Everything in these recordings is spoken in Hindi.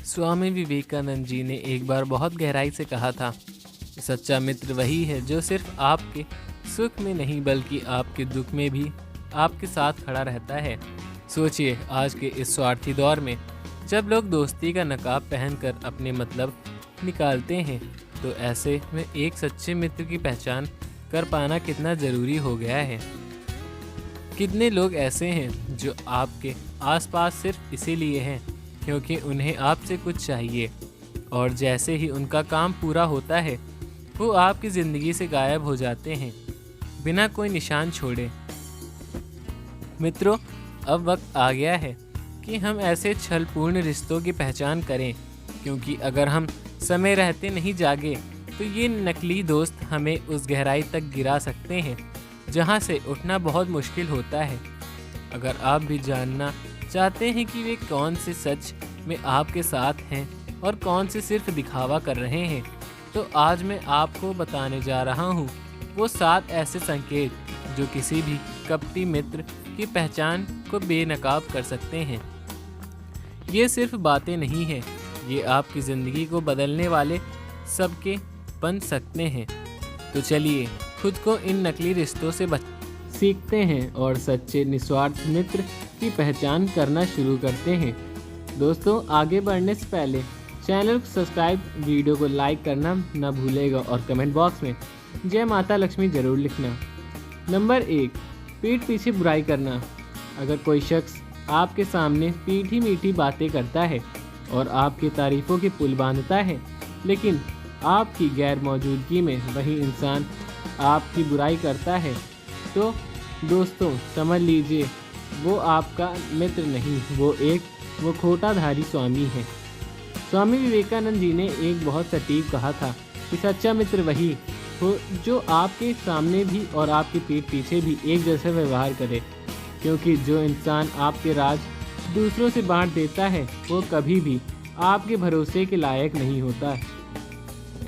स्वामी विवेकानंद जी ने एक बार बहुत गहराई से कहा था, सच्चा मित्र वही है जो सिर्फ आपके सुख में नहीं बल्कि आपके दुख में भी आपके साथ खड़ा रहता है। सोचिए, आज के इस स्वार्थी दौर में जब लोग दोस्ती का नकाब पहनकर अपने मतलब निकालते हैं, तो ऐसे में एक सच्चे मित्र की पहचान कर पाना कितना ज़रूरी हो गया है। कितने लोग ऐसे हैं जो आपके आसपास सिर्फ इसीलिए हैं क्योंकि उन्हें आपसे कुछ चाहिए, और जैसे ही उनका काम पूरा होता है वो आपकी ज़िंदगी से गायब हो जाते हैं बिना कोई निशान छोड़े। मित्रों, अब वक्त आ गया है कि हम ऐसे छलपूर्ण रिश्तों की पहचान करें, क्योंकि अगर हम समय रहते नहीं जागे तो ये नकली दोस्त हमें उस गहराई तक गिरा सकते हैं जहाँ से उठना बहुत मुश्किल होता है। अगर आप भी जानना चाहते हैं कि वे कौन से सच में आपके साथ हैं और कौन से सिर्फ दिखावा कर रहे हैं, तो आज मैं आपको बताने जा रहा हूँ वो 7 ऐसे संकेत जो किसी भी कपटी मित्र की पहचान को बेनकाब कर सकते हैं। ये सिर्फ बातें नहीं हैं, ये आपकी ज़िंदगी को बदलने वाले सबके बन सकते हैं। तो चलिए खुद को इन नकली रिश्तों से सीखते हैं और सच्चे निस्वार्थ मित्र की पहचान करना शुरू करते हैं। दोस्तों, आगे बढ़ने से पहले चैनल को सब्सक्राइब, वीडियो को लाइक करना न भूलेगा और कमेंट बॉक्स में जय माता लक्ष्मी ज़रूर लिखना। नंबर 1, पीठ पीछे बुराई करना। अगर कोई शख्स आपके सामने मीठी मीठी बातें करता है और आपकी तारीफ़ों के पुल बांधता है, लेकिन आपकी गैर मौजूदगी में वही इंसान आपकी बुराई करता है, तो दोस्तों समझ लीजिए वो आपका मित्र नहीं, वो खोटाधारी स्वामी है। स्वामी विवेकानंद जी ने एक बहुत सटीक कहा था कि सच्चा मित्र वही हो जो आपके सामने भी और आपके पीठ पीछे भी एक जैसा व्यवहार करे, क्योंकि जो इंसान आपके राज दूसरों से बांट देता है वो कभी भी आपके भरोसे के लायक नहीं होता।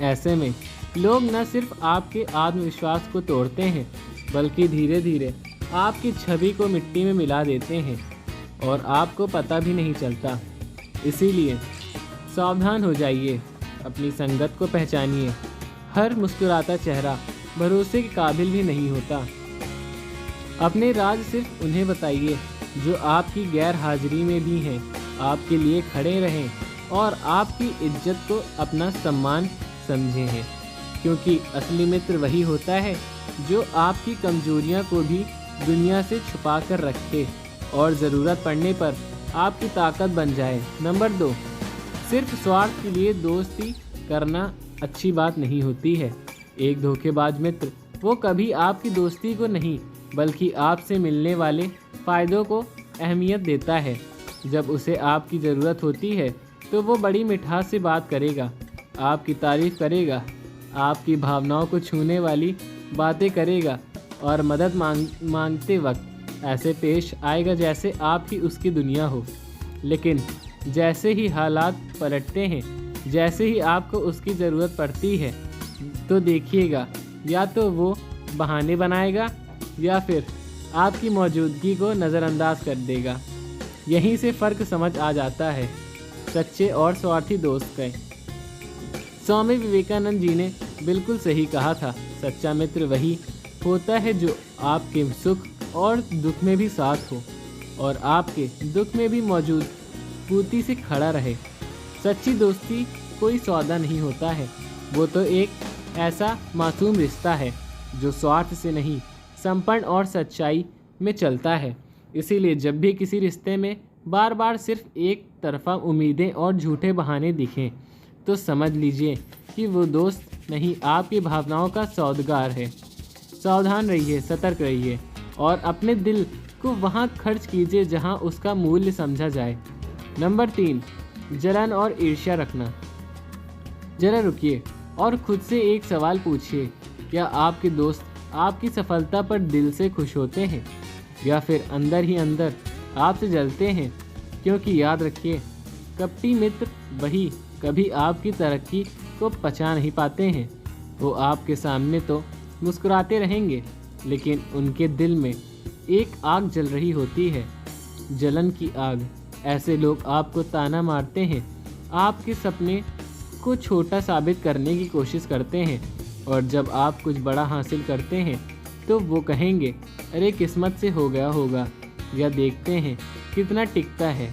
ऐसे में लोग न सिर्फ आपके आत्मविश्वास को तोड़ते हैं बल्कि धीरे धीरे आपकी छवि को मिट्टी में मिला देते हैं और आपको पता भी नहीं चलता। इसीलिए सावधान हो जाइए, अपनी संगत को पहचानिए। हर मुस्कुराता चेहरा भरोसे के काबिल भी नहीं होता। अपने राज सिर्फ उन्हें बताइए जो आपकी गैर हाजिरी में भी हैं, आपके लिए खड़े रहें और आपकी इज्जत को अपना सम्मान समझे हैं, क्योंकि असली मित्र वही होता है जो आपकी कमजोरियां को भी दुनिया से छुपा कर रखे और ज़रूरत पड़ने पर आपकी ताकत बन जाए। नंबर 2, सिर्फ स्वार्थ के लिए दोस्ती करना अच्छी बात नहीं होती है। एक धोखेबाज मित्र वो कभी आपकी दोस्ती को नहीं बल्कि आपसे मिलने वाले फ़ायदों को अहमियत देता है। जब उसे आपकी ज़रूरत होती है तो वो बड़ी मिठास से बात करेगा, आपकी तारीफ़ करेगा, आपकी भावनाओं को छूने वाली बातें करेगा और मदद मांगते वक्त ऐसे पेश आएगा जैसे आप ही उसकी दुनिया हो। लेकिन जैसे ही हालात पलटते हैं, जैसे ही आपको उसकी ज़रूरत पड़ती है, तो देखिएगा या तो वो बहाने बनाएगा या फिर आपकी मौजूदगी को नज़रअंदाज कर देगा। यहीं से फ़र्क समझ आ जाता है सच्चे और स्वार्थी दोस्त का। स्वामी विवेकानंद जी ने बिल्कुल सही कहा था, सच्चा मित्र वही होता है जो आपके सुख और दुख में भी साथ हो और आपके दुख में भी मौजूदगी से खड़ा रहे। सच्ची दोस्ती कोई सौदा नहीं होता है, वो तो एक ऐसा मासूम रिश्ता है जो स्वार्थ से नहीं, संपन्न और सच्चाई में चलता है। इसीलिए जब भी किसी रिश्ते में बार बार सिर्फ एक तरफा उम्मीदें और झूठे बहाने दिखें, तो समझ लीजिए कि वो दोस्त नहीं, आपकी भावनाओं का सौदागर है। सावधान रहिए, सतर्क रहिए और अपने दिल को वहाँ खर्च कीजिए जहाँ उसका मूल्य समझा जाए। नंबर 3, जलन और ईर्ष्या रखना। जरा रुकिए और खुद से एक सवाल पूछिए, क्या आपके दोस्त आपकी सफलता पर दिल से खुश होते हैं या फिर अंदर ही अंदर आपसे जलते हैं? क्योंकि याद रखिए, कपटी मित्र वही कभी आपकी तरक्की को पचा नहीं पाते हैं। वो आपके सामने तो मुस्कुराते रहेंगे, लेकिन उनके दिल में एक आग जल रही होती है, जलन की आग। ऐसे लोग आपको ताना मारते हैं, आपके सपने को छोटा साबित करने की कोशिश करते हैं, और जब आप कुछ बड़ा हासिल करते हैं तो वो कहेंगे, अरे किस्मत से हो गया होगा, या देखते हैं कितना टिकता है।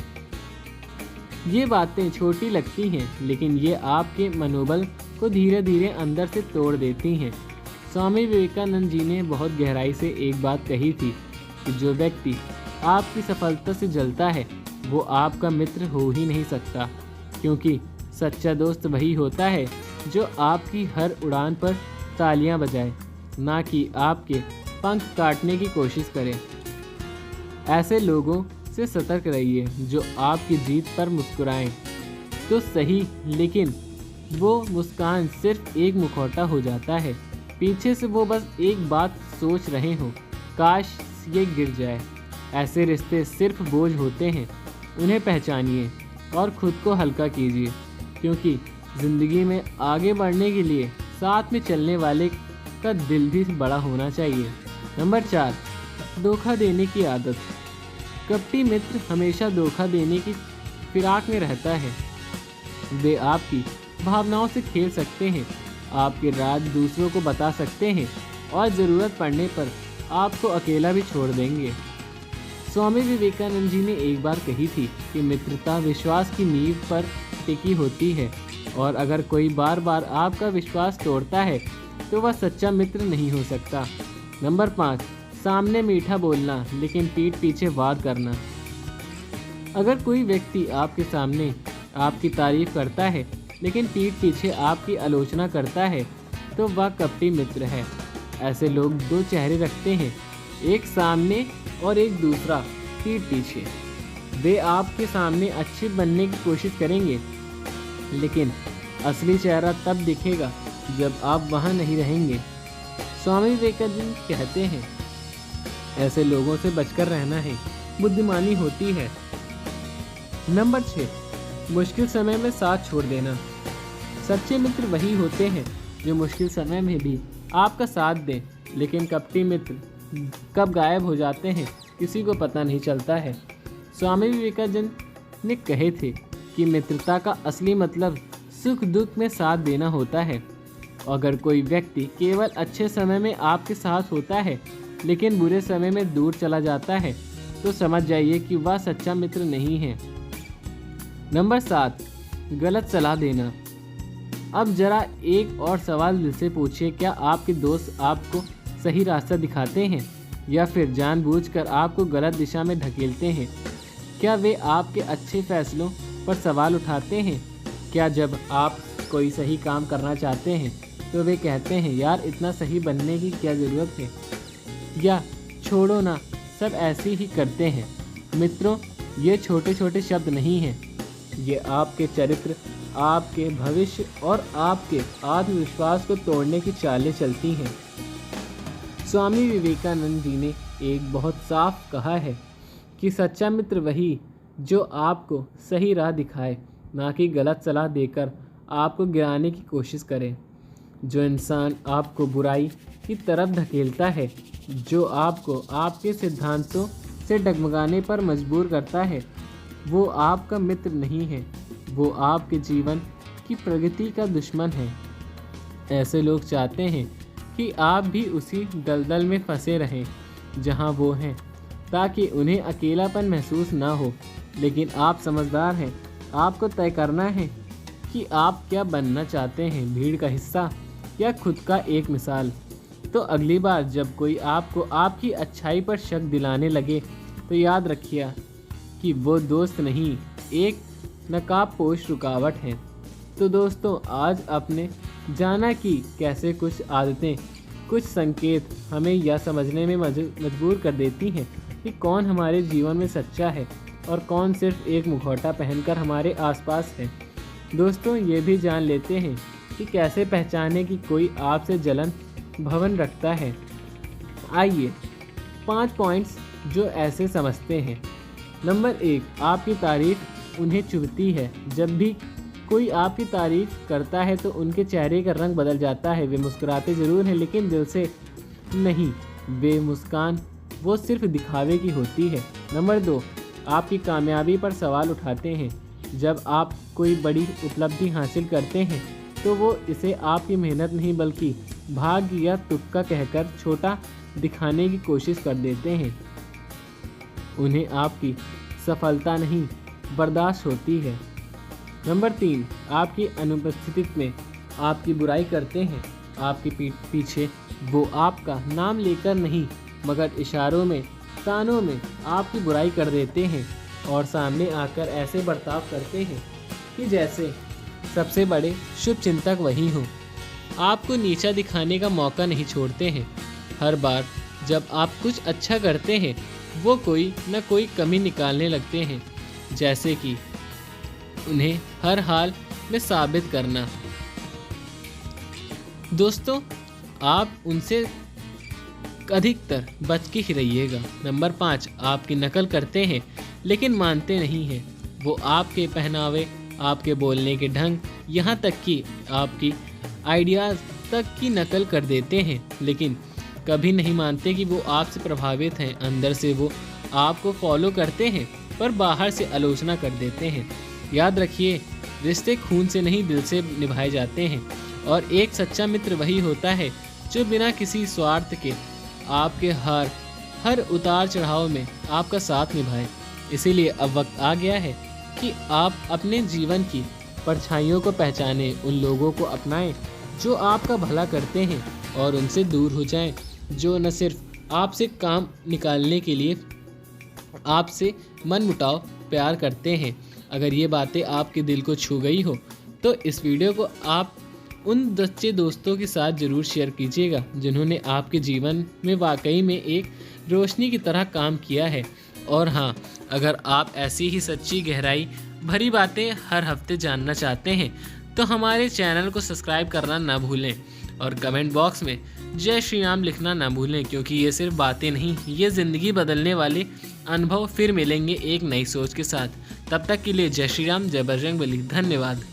ये बातें छोटी लगती हैं, लेकिन ये आपके मनोबल को धीरे धीरे अंदर से तोड़ देती हैं। स्वामी विवेकानंद जी ने बहुत गहराई से एक बात कही थी कि जो व्यक्ति आपकी सफलता से जलता है वो आपका मित्र हो ही नहीं सकता, क्योंकि सच्चा दोस्त वही होता है जो आपकी हर उड़ान पर तालियां बजाए, ना कि आपके पंख काटने की कोशिश करे। ऐसे लोगों से सतर्क रहिए जो आपकी जीत पर मुस्कुराएं तो सही, लेकिन वो मुस्कान सिर्फ एक मुखौटा हो जाता है। पीछे से वो बस एक बात सोच रहे हो, काश ये गिर जाए। ऐसे रिश्ते सिर्फ बोझ होते हैं, उन्हें पहचानिए और खुद को हल्का कीजिए, क्योंकि ज़िंदगी में आगे बढ़ने के लिए साथ में चलने वाले का दिल भी बड़ा होना चाहिए। नंबर 4, धोखा देने की आदत। कपटी मित्र हमेशा धोखा देने की फिराक में रहता है। वे आपकी भावनाओं से खेल सकते हैं, आपके राज दूसरों को बता सकते हैं और ज़रूरत पड़ने पर आपको अकेला भी छोड़ देंगे। स्वामी विवेकानंद जी ने एक बार कही थी कि मित्रता विश्वास की नींव पर टिकी होती है, और अगर कोई बार बार आपका विश्वास तोड़ता है तो वह सच्चा मित्र नहीं हो सकता। नंबर 5, सामने मीठा बोलना लेकिन पीठ पीछे वाद करना। अगर कोई व्यक्ति आपके सामने आपकी तारीफ करता है लेकिन पीठ पीछे आपकी आलोचना करता है तो वह कपटी मित्र है। ऐसे लोग दो चेहरे रखते हैं, एक सामने और एक दूसरा पीठ पीछे। वे आपके सामने अच्छे बनने की कोशिश करेंगे, लेकिन असली चेहरा तब दिखेगा जब आप वहाँ नहीं रहेंगे। स्वामी विवेकानंद कहते हैं, ऐसे लोगों से बचकर रहना है, बुद्धिमानी होती है। नंबर 6, मुश्किल समय में साथ छोड़ देना। सच्चे मित्र वही होते हैं जो मुश्किल समय में भी आपका साथ दें, लेकिन कपटी मित्र कब गायब हो जाते हैं किसी को पता नहीं चलता है। स्वामी विवेकानंद ने कहे थे कि मित्रता का असली मतलब सुख दुख में साथ देना होता है। अगर कोई व्यक्ति केवल अच्छे समय में आपके साथ होता है लेकिन बुरे समय में दूर चला जाता है तो समझ जाइए कि वह सच्चा मित्र नहीं है। नंबर 7, गलत सलाह देना। अब जरा एक और सवाल दिल से पूछिए, क्या आपके दोस्त आपको सही रास्ता दिखाते हैं या फिर जानबूझकर आपको गलत दिशा में ढकेलते हैं? क्या वे आपके अच्छे फैसलों पर सवाल उठाते हैं? क्या जब आप कोई सही काम करना चाहते हैं तो वे कहते हैं, यार इतना सही बनने की क्या ज़रूरत है, या छोड़ो ना सब ऐसे ही करते हैं? मित्रों, ये छोटे छोटे शब्द नहीं हैं, ये आपके चरित्र, आपके भविष्य और आपके आत्मविश्वास को तोड़ने की चालें चलती हैं। स्वामी विवेकानंद जी ने एक बहुत साफ कहा है कि सच्चा मित्र वही जो आपको सही राह दिखाए, ना कि गलत सलाह देकर आपको गिराने की कोशिश करे। जो इंसान आपको बुराई की तरफ धकेलता है, जो आपको आपके सिद्धांतों से डगमगाने पर मजबूर करता है, वो आपका मित्र नहीं है, वो आपके जीवन की प्रगति का दुश्मन है। ऐसे लोग चाहते हैं कि आप भी उसी दलदल में फंसे रहें जहां वो हैं, ताकि उन्हें अकेलापन महसूस ना हो। लेकिन आप समझदार हैं, आपको तय करना है कि आप क्या बनना चाहते हैं, भीड़ का हिस्सा या खुद का एक मिसाल। तो अगली बार जब कोई आपको आपकी अच्छाई पर शक दिलाने लगे तो याद रखिए कि वो दोस्त नहीं, एक नकाबपोश रुकावट है। तो दोस्तों, आज आपने जाना कि कैसे कुछ आदतें, कुछ संकेत हमें यह समझने में मजबूर कर देती हैं कि कौन हमारे जीवन में सच्चा है और कौन सिर्फ एक मुखौटा पहनकर हमारे आसपास है। दोस्तों, ये भी जान लेते हैं कि कैसे पहचाने कि कोई आपसे जलन भवन रखता है। आइए 5 पॉइंट्स जो ऐसे समझते हैं। नंबर 1, आपकी तारीफ उन्हें चुभती है। जब भी कोई आपकी तारीफ करता है तो उनके चेहरे का रंग बदल जाता है। वे मुस्कुराते ज़रूर हैं लेकिन दिल से नहीं। वे मुस्कान वो सिर्फ दिखावे की होती है। नंबर 2, आपकी कामयाबी पर सवाल उठाते हैं। जब आप कोई बड़ी उपलब्धि हासिल करते हैं तो वो इसे आपकी मेहनत नहीं बल्कि भाग्य या तुक्का कहकर छोटा दिखाने की कोशिश कर देते हैं। उन्हें आपकी सफलता नहीं बर्दाश्त होती है। नंबर 3, आपकी अनुपस्थिति में आपकी बुराई करते हैं। आपके पीछे वो आपका नाम लेकर नहीं मगर इशारों में, तानों में आपकी बुराई कर देते हैं और सामने आकर ऐसे बर्ताव करते हैं कि जैसे सबसे बड़े शुभ चिंतक वही हों। आपको नीचा दिखाने का मौका नहीं छोड़ते हैं। हर बार जब आप कुछ अच्छा करते हैं वो कोई न कोई कमी निकालने लगते हैं, जैसे कि उन्हें हर हाल में साबित करना। दोस्तों, आप उनसे अधिकतर बच के ही रहिएगा। नंबर 5, आपकी नकल करते हैं लेकिन मानते नहीं हैं। वो आपके पहनावे, आपके बोलने के ढंग, यहाँ तक कि आपकी आइडियाज़ तक की नकल कर देते हैं, लेकिन कभी नहीं मानते कि वो आपसे प्रभावित हैं। अंदर से वो आपको फॉलो करते हैं पर बाहर से आलोचना कर देते हैं। याद रखिए, रिश्ते खून से नहीं दिल से निभाए जाते हैं और एक सच्चा मित्र वही होता है जो बिना किसी स्वार्थ के आपके हर उतार चढ़ाव में आपका साथ निभाए। इसीलिए अब वक्त आ गया है कि आप अपने जीवन की परछाइयों को पहचानें, उन लोगों को अपनाएं जो आपका भला करते हैं और उनसे दूर हो जाएं जो न सिर्फ आपसे काम निकालने के लिए आपसे मनमुटाव प्यार करते हैं। अगर ये बातें आपके दिल को छू गई हो तो इस वीडियो को आप उन सच्चे दोस्तों के साथ ज़रूर शेयर कीजिएगा जिन्होंने आपके जीवन में वाकई में एक रोशनी की तरह काम किया है। और हाँ, अगर आप ऐसी ही सच्ची गहराई भरी बातें हर हफ्ते जानना चाहते हैं तो हमारे चैनल को सब्सक्राइब करना ना भूलें और कमेंट बॉक्स में जय श्री राम लिखना ना भूलें, क्योंकि ये सिर्फ बातें नहीं, ये ज़िंदगी बदलने वाले अनुभव। फिर मिलेंगे एक नई सोच के साथ। तब तक के लिए जय श्री राम, जय बजरंगबली। धन्यवाद।